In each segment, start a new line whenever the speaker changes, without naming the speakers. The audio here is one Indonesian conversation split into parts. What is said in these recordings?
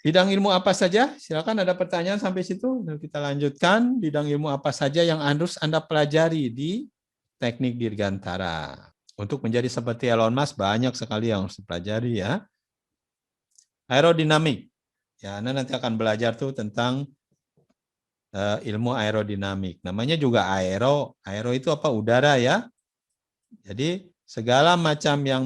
Bidang ilmu apa saja? Silakan ada pertanyaan sampai situ. Kita lanjutkan. Bidang ilmu apa saja yang harus Anda pelajari di teknik dirgantara. Untuk menjadi seperti Elon Musk banyak sekali yang harus dipelajari ya. Aerodinamik. Ya, Anda nanti akan belajar tuh tentang ilmu aerodinamik. Namanya juga aero. Aero itu apa? Udara ya. Jadi segala macam yang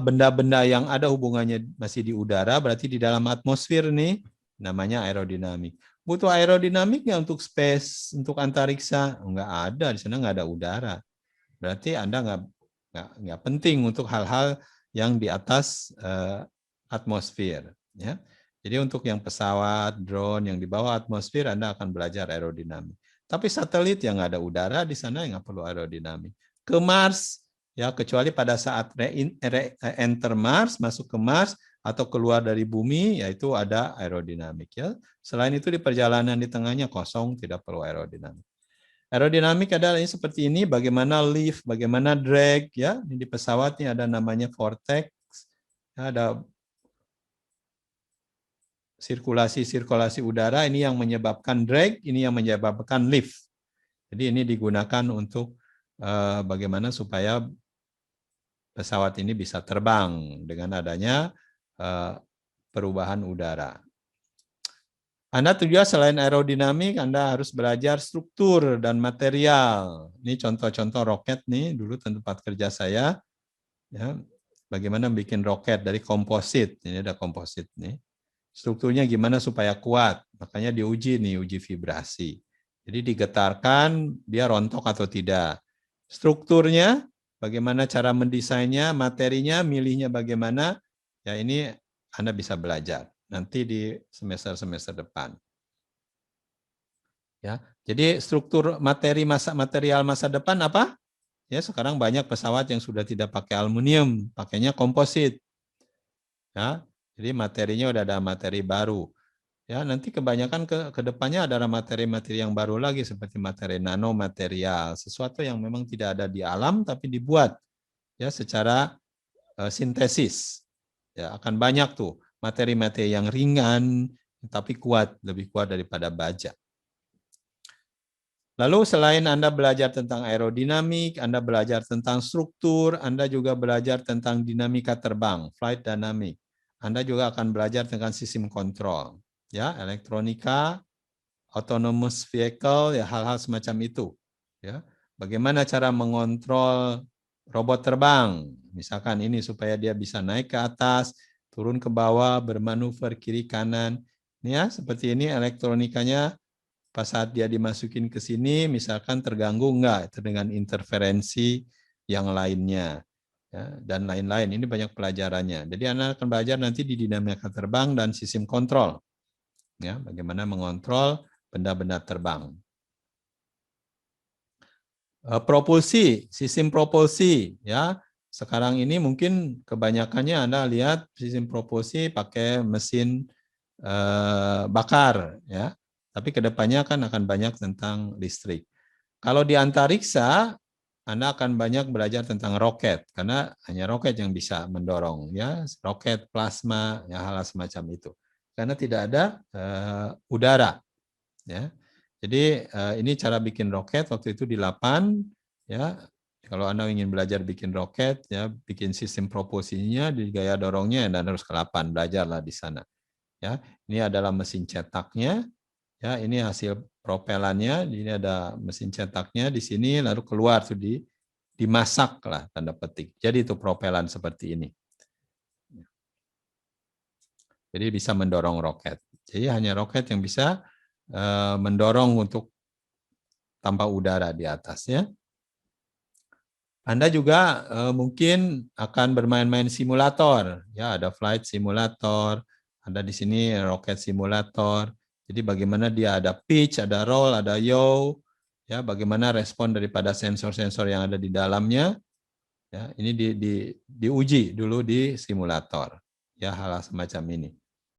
benda-benda yang ada hubungannya masih di udara, berarti di dalam atmosfer nih, namanya aerodinamik. Butuh aerodinamik nggak untuk space, untuk antariksa? Nggak ada, di sana nggak ada udara. Berarti Anda nggak penting untuk hal-hal yang di atas atmosfer. Ya. Jadi untuk yang pesawat, drone yang di bawah atmosfer, Anda akan belajar aerodinamik. Tapi satelit yang nggak ada udara, di sana nggak perlu aerodinamik. Ke Mars, ya kecuali pada saat enter Mars, masuk ke Mars atau keluar dari bumi, yaitu ada aerodinamik ya. Selain itu di perjalanan di tengahnya kosong, tidak perlu aerodinamik. Aerodinamik adalah ini seperti ini, bagaimana lift, bagaimana drag ya. Ini di pesawat ini ada namanya vortex, ya, ada sirkulasi udara, ini yang menyebabkan drag, ini yang menyebabkan lift. Jadi ini digunakan untuk bagaimana supaya pesawat ini bisa terbang dengan adanya perubahan udara. Anda juga selain aerodinamik, Anda harus belajar struktur dan material. Ini contoh-contoh roket nih, dulu tempat kerja saya. Ya, bagaimana bikin roket dari komposit. Ini ada komposit nih. Strukturnya gimana supaya kuat. Makanya diuji nih, uji vibrasi. Jadi digetarkan, dia rontok atau tidak. Strukturnya, bagaimana cara mendesainnya, materinya, milihnya bagaimana, ya ini Anda bisa belajar nanti di semester-semester depan. Ya, jadi struktur material masa depan apa? Ya, sekarang banyak pesawat yang sudah tidak pakai aluminium, pakainya komposit. Ya, jadi materinya udah ada materi baru. Ya, nanti kebanyakan ke depannya ada materi-materi yang baru lagi seperti materi nanomaterial, sesuatu yang memang tidak ada di alam tapi dibuat ya secara sintesis. Ya, akan banyak tuh materi-materi yang ringan tapi kuat, lebih kuat daripada baja. Lalu selain Anda belajar tentang aerodinamik, Anda belajar tentang struktur, Anda juga belajar tentang dinamika terbang, flight dynamic. Anda juga akan belajar tentang sistem kontrol, ya, elektronika, autonomous vehicle, ya hal-hal semacam itu. Ya, bagaimana cara mengontrol robot terbang, misalkan ini supaya dia bisa naik ke atas, turun ke bawah, bermanuver kiri kanan. Ini ya, seperti ini elektronikanya. Pas saat dia dimasukin ke sini, misalkan terganggu enggak itu dengan interferensi yang lainnya, ya, dan lain-lain. Ini banyak pelajarannya. Jadi Anda akan belajar nanti di dinamika terbang dan sistem kontrol, ya, bagaimana mengontrol benda-benda terbang. Propulsi, sistem propulsi, ya. Sekarang ini mungkin kebanyakannya Anda lihat sistem propulsi pakai mesin bakar, ya. Tapi kedepannya akan banyak tentang listrik. Kalau di antariksa, Anda akan banyak belajar tentang roket, karena hanya roket yang bisa mendorong, ya, roket plasma, ya hal semacam itu. Karena tidak ada udara, ya. Jadi ini cara bikin roket waktu itu di LAPAN, ya. Kalau Anda ingin belajar bikin roket, ya, bikin sistem propulsinya, di gaya dorongnya, Anda harus ke LAPAN, belajarlah di sana. Ya, ini adalah mesin cetaknya. Ya, ini hasil propelannya. Ini ada mesin cetaknya di sini, lalu keluar tuh dimasak lah tanda petik. Jadi itu propelan seperti ini. Jadi bisa mendorong roket. Jadi hanya roket yang bisa mendorong untuk tanpa udara di atasnya. Anda juga mungkin akan bermain-main simulator. Ya, ada flight simulator, ada di sini rocket simulator. Jadi bagaimana dia ada pitch, ada roll, ada yaw, ya, bagaimana respon daripada sensor-sensor yang ada di dalamnya. Ya, ini diuji dulu di simulator. Ya, hal semacam ini.